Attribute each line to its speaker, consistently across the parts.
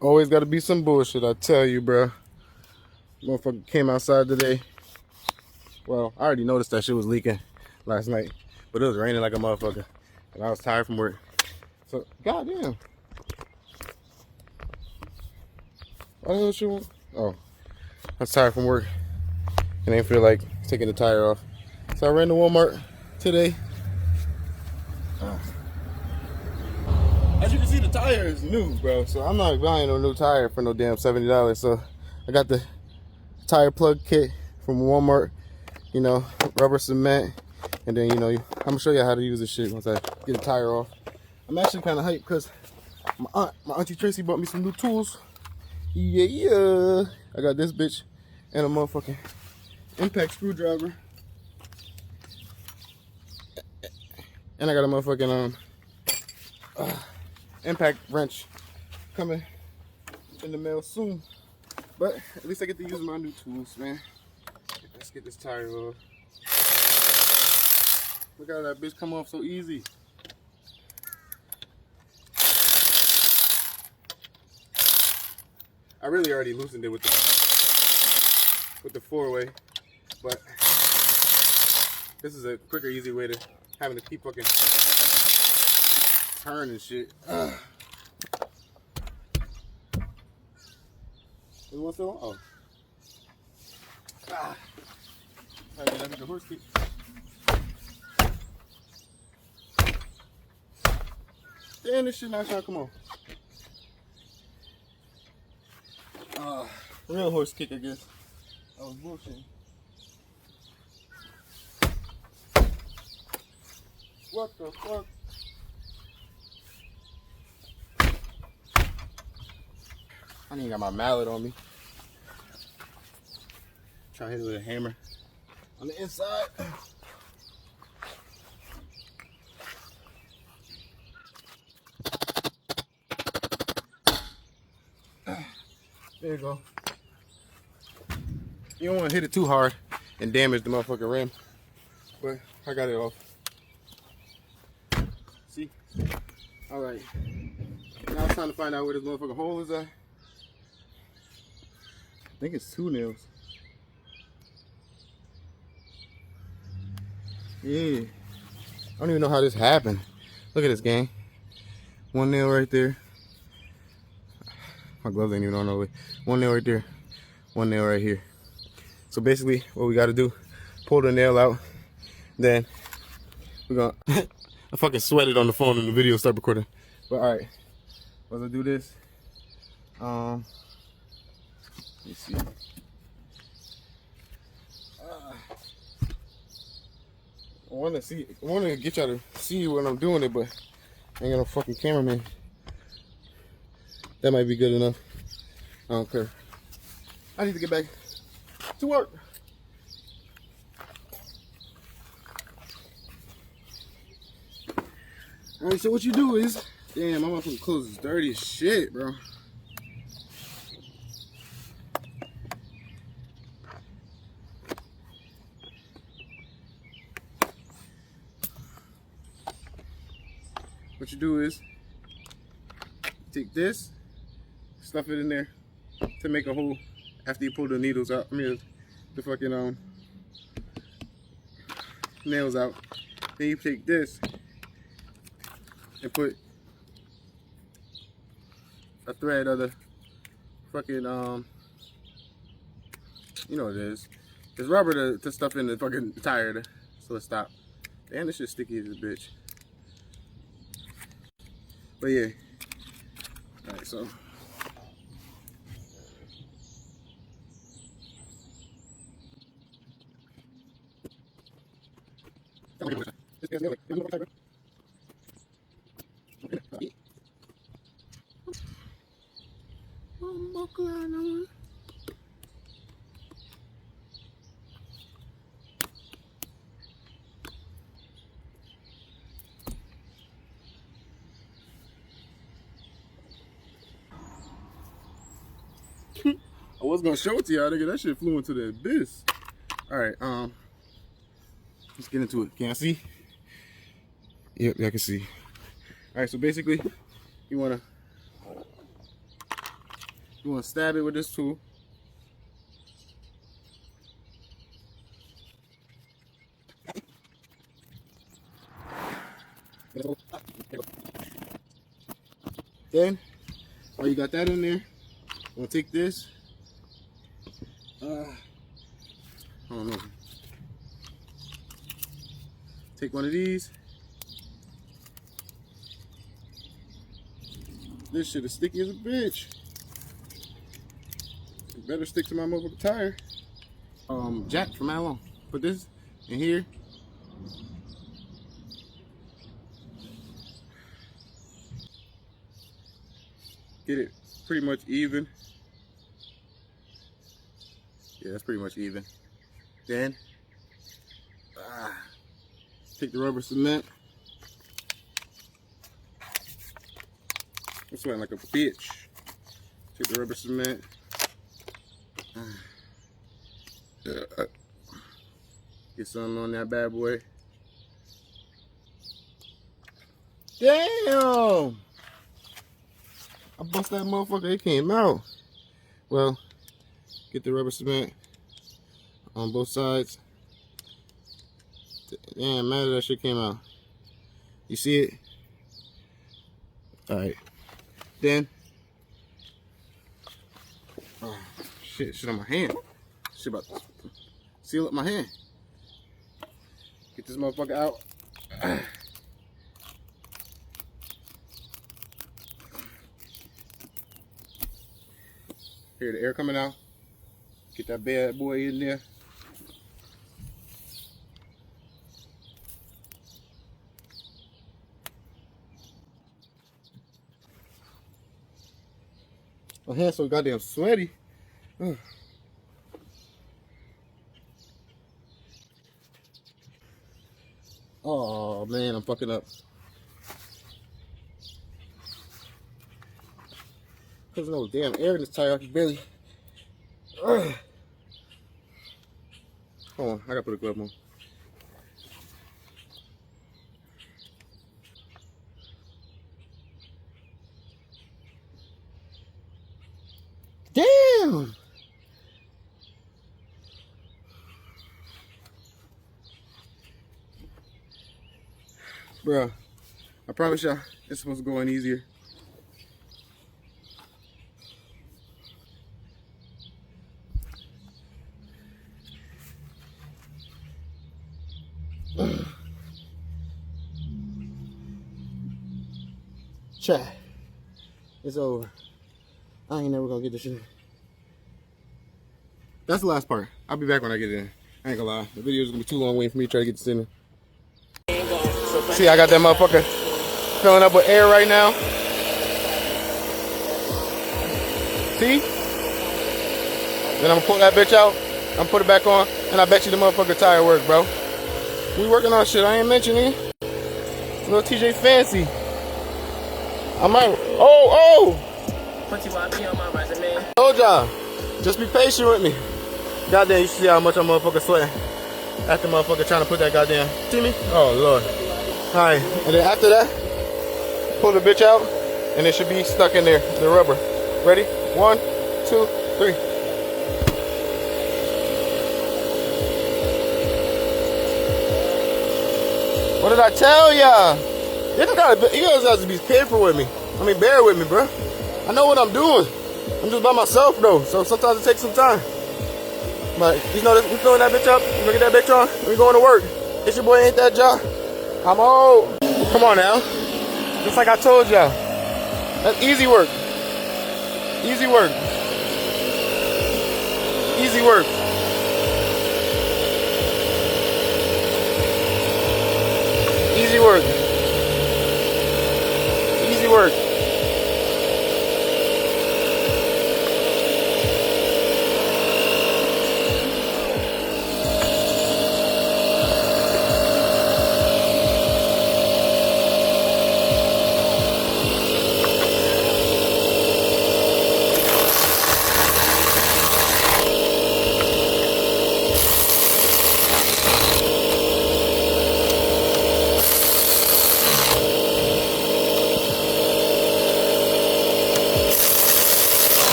Speaker 1: Always got to be some bullshit, I tell you, bro. Motherfucker came outside today. Well, I already noticed that shit was leaking last night, but it was raining like a motherfucker, and I was tired from work. So, goddamn. Why the hell she want? Oh, I was tired from work, and I didn't feel like taking the tire off. So I ran to Walmart today. As you can see, the tire is new, bro. So I'm not buying no new tire for no damn $70. So I got the tire plug kit from Walmart, you know, rubber cement, and then, you know, I'm gonna show you how to use this shit once I get the tire off. I'm actually kind of hyped because my auntie Tracy bought me some new tools. Yeah. I got this bitch and a motherfucking impact screwdriver, and I got a motherfucking impact wrench coming in the mail soon. But at least I get to use my new tools, man. Let's get this tire off. Look how that bitch come off so easy. I really already loosened it with the 4-way, but this is a quicker, easy way to having to keep fucking turning shit. What's so? Oh. Ah. Try to get under the horse kick. Damn, this shit not trying to come on. Real horse kick, I guess. I was bullshitting. What the fuck? I ain't got my mallet on me. Try to hit it with a hammer on the inside. There you go. You don't want to hit it too hard and damage the motherfucking rim, but I got it off. See? All right. Now it's time to find out where this motherfucking hole is at. I think it's 2 nails. Yeah. I don't even know how this happened. Look at this, gang. 1 nail right there. My gloves ain't even on the way. 1 nail right there. 1 nail right here. So basically, what we gotta do, pull the nail out. Then we're gonna. I fucking sweated on the phone and the video started recording. But all right, once I do this, let me see. I want to get y'all to see when I'm doing it, but I ain't got no fucking cameraman. That might be good enough. I don't care. I need to get back to work. All right, so what you do is, damn, my motherfucking clothes is dirty as shit, bro. What you do is, take this, stuff it in there to make a hole after you pull the needles out. I mean, the fucking nails out. Then you take this and put a thread of the fucking you know what it is. It's rubber to stuff in the fucking tire so it stops. Damn, this shit's sticky as a bitch. But yeah. Alright, so I was gonna show it to y'all, nigga. That shit flew into the abyss. Alright, let's get into it. Can I see? Yep, I can see. Alright, so basically, you wanna You want to stab it with this tool. Then, while you got that in there, I'm gonna take this. I don't know. Take one of these. This shit is sticky as a bitch. It better stick to my motherfucking tire. Jack from Allen. Put this in here. Get it pretty much even. Yeah, that's pretty much even. Then, take the rubber cement. I'm sweating like a bitch. Take the rubber cement. Get something on that bad boy. Damn! I bust that motherfucker, it came out. Well, get the rubber cement on both sides. Damn, man, that shit came out. You see it? Alright. Then, oh, shit on my hand. Shit about to seal up my hand. Get this motherfucker out. Hear the air coming out. Get that bad boy in there. My hand's so goddamn sweaty. Oh man, I'm fucking up. Cause no damn air in this tire, I can barely. Hold on, I gotta put a glove on. Damn! Bruh, I promise y'all, it's supposed to go in easier. Chat. It's over. I ain't never gonna get this shit. That's the last part. I'll be back when I get in. I ain't gonna lie. The video is gonna be too long waiting for me to try to get this in. See, I got that motherfucker filling up with air right now. See? Then I'm gonna pull that bitch out. I'm gonna put it back on, and I bet you the motherfucker tire work, bro. We working on shit I ain't mentioning. Little TJ Fancy. I might. Oh!
Speaker 2: Put you on my resume.
Speaker 1: Told y'all. Just be patient with me. Goddamn, you see how much I'm motherfucking sweating. After motherfucker trying to put that goddamn. See me? Oh, Lord. Alright, and then after that, pull the bitch out, and it should be stuck in there, the rubber. Ready? 1, 2, 3. What did I tell y'all? You guys have to be careful with me. I mean, bear with me, bro. I know what I'm doing. I'm just by myself, though, so sometimes it takes some time. But, you know, we filling that bitch up. We gonna get that bitch on. We going to work. It's your boy, Ain't That Job. I'm old. Come on now. Just like I told y'all. That's easy work. Easy work. Easy work. Easy work. Easy work.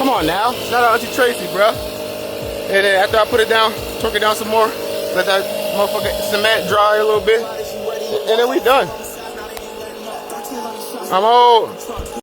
Speaker 1: Come on now. Shout out Auntie Tracy, bro. And then after I put it down, torque it down some more, let that motherfucking cement dry a little bit, and then we done. I'm old.